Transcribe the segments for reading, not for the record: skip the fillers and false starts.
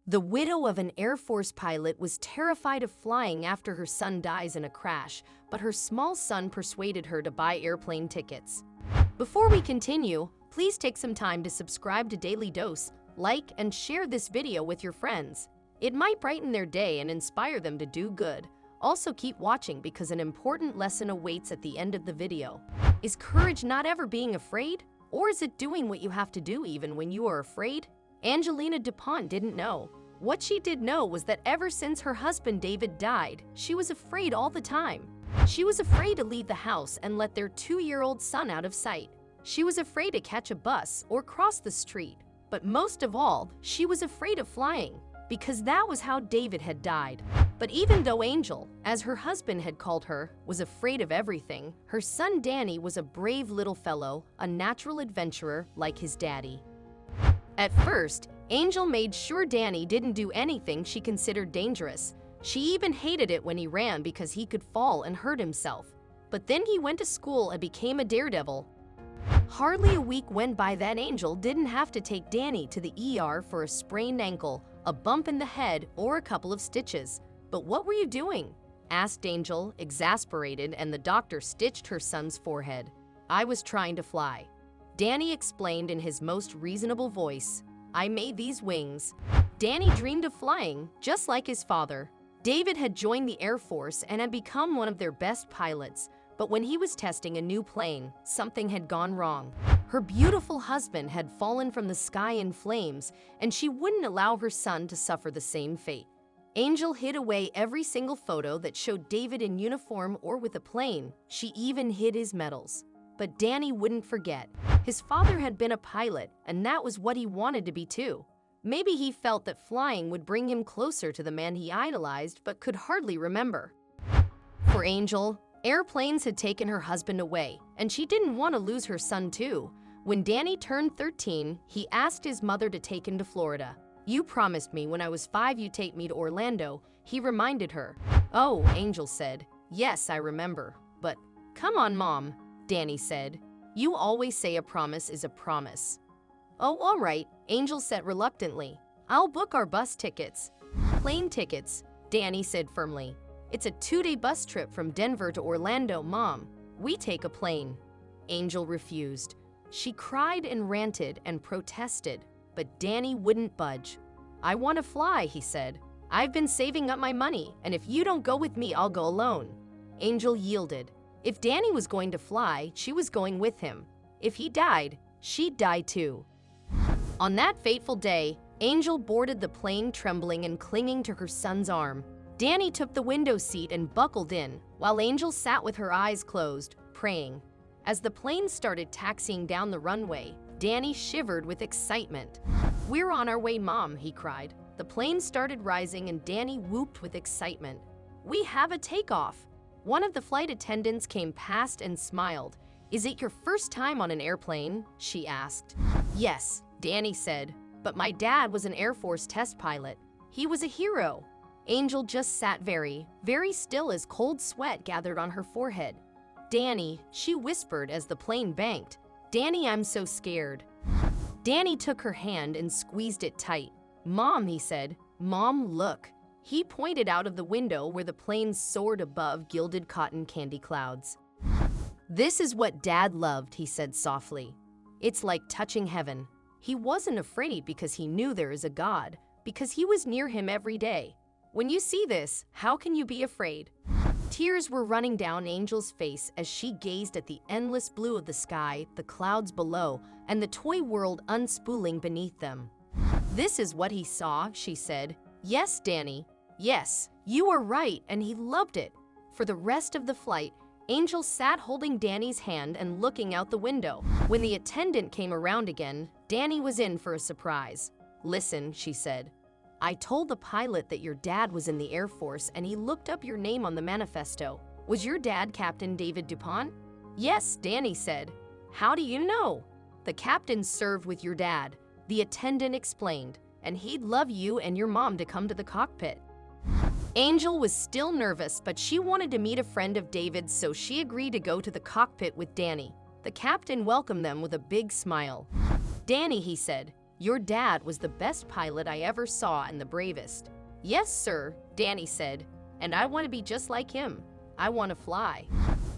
The widow of an Air Force pilot was terrified of flying after her son dies in a crash, but her small son persuaded her to buy airplane tickets. Before we continue, please take some time to subscribe to Dailydose, like and share this video with your friends. It might brighten their day and inspire them to do good. Also keep watching because an important lesson awaits at the end of the video. Is courage not ever being afraid? Or is it doing what you have to do even when you are afraid? Angelina DuPont didn't know. What she did know was that ever since her husband David died, she was afraid all the time. She was afraid to leave the house and let their 2-year-old son out of sight. She was afraid to catch a bus or cross the street. But most of all, she was afraid of flying, because that was how David had died. But even though Angel, as her husband had called her, was afraid of everything, her son Danny was a brave little fellow, a natural adventurer like his daddy. At first, Angel made sure Danny didn't do anything she considered dangerous. She even hated it when he ran because he could fall and hurt himself. But then he went to school and became a daredevil. Hardly a week went by that Angel didn't have to take Danny to the ER for a sprained ankle, a bump in the head, or a couple of stitches. "But what were you doing?" asked Angel, exasperated, and the doctor stitched her son's forehead. "I was trying to fly," Danny explained in his most reasonable voice. "I made these wings." Danny dreamed of flying, just like his father. David had joined the Air Force and had become one of their best pilots, but when he was testing a new plane, something had gone wrong. Her beautiful husband had fallen from the sky in flames, and she wouldn't allow her son to suffer the same fate. Angel hid away every single photo that showed David in uniform or with a plane. She even hid his medals. But Danny wouldn't forget. His father had been a pilot, and that was what he wanted to be too. Maybe he felt that flying would bring him closer to the man he idolized but could hardly remember. For Angel, airplanes had taken her husband away, and she didn't want to lose her son too. When Danny turned 13, he asked his mother to take him to Florida. "You promised me when I was 5 you'd take me to Orlando," he reminded her. "Oh," Angel said. "Yes, I remember. But come on, Mom," Danny said. "You always say a promise is a promise." "Oh, all right," Angel said reluctantly. "I'll book our bus tickets." "Plane tickets," Danny said firmly. "It's a 2-day bus trip from Denver to Orlando, Mom. We take a plane." Angel refused. She cried and ranted and protested, but Danny wouldn't budge. "I want to fly," he said. "I've been saving up my money, and if you don't go with me, I'll go alone." Angel yielded. If Danny was going to fly, she was going with him. If he died, she'd die too. On that fateful day, Angel boarded the plane trembling and clinging to her son's arm. Danny took the window seat and buckled in, while Angel sat with her eyes closed, praying. As the plane started taxiing down the runway, Danny shivered with excitement. "We're on our way, Mom," he cried. The plane started rising and Danny whooped with excitement. "We have a takeoff." One of the flight attendants came past and smiled. "Is it your first time on an airplane?" she asked. "Yes," Danny said, "but my dad was an Air Force test pilot. He was a hero." Angel just sat very, very still as cold sweat gathered on her forehead. "Danny," she whispered as the plane banked. "Danny, I'm so scared." Danny took her hand and squeezed it tight. "Mom," he said. "Mom, look." He pointed out of the window where the plane soared above gilded cotton candy clouds. "This is what Dad loved," he said softly. "It's like touching heaven." He wasn't afraid because he knew there is a God, because he was near him every day. When you see this, how can you be afraid? Tears were running down Angel's face as she gazed at the endless blue of the sky, the clouds below, and the toy world unspooling beneath them. "This is what he saw," she said. "Yes, Danny. Yes, you are right," and he loved it. For the rest of the flight, Angel sat holding Danny's hand and looking out the window. When the attendant came around again, Danny was in for a surprise. "Listen," she said. "I told the pilot that your dad was in the Air Force and he looked up your name on the manifesto. Was your dad Captain David DuPont?" "Yes," Danny said. "How do you know?" "The captain served with your dad," the attendant explained, "and he'd love you and your mom to come to the cockpit." Angel was still nervous, but she wanted to meet a friend of David's, so she agreed to go to the cockpit with Danny. The captain welcomed them with a big smile. "Danny," he said, "Your dad was the best pilot I ever saw and the bravest." "Yes, sir," Danny said, "and I want to be just like him. I want to fly."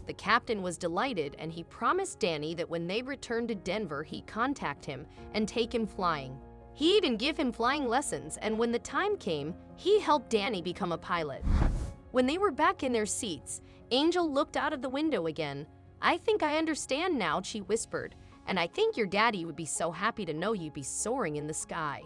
The captain was delighted, and he promised Danny that when they returned to Denver, he'd contact him and take him flying. He even gave him flying lessons, and when the time came, he helped Danny become a pilot. When they were back in their seats, Angel looked out of the window again. "I think I understand now," she whispered, "and I think your daddy would be so happy to know you'd be soaring in the sky."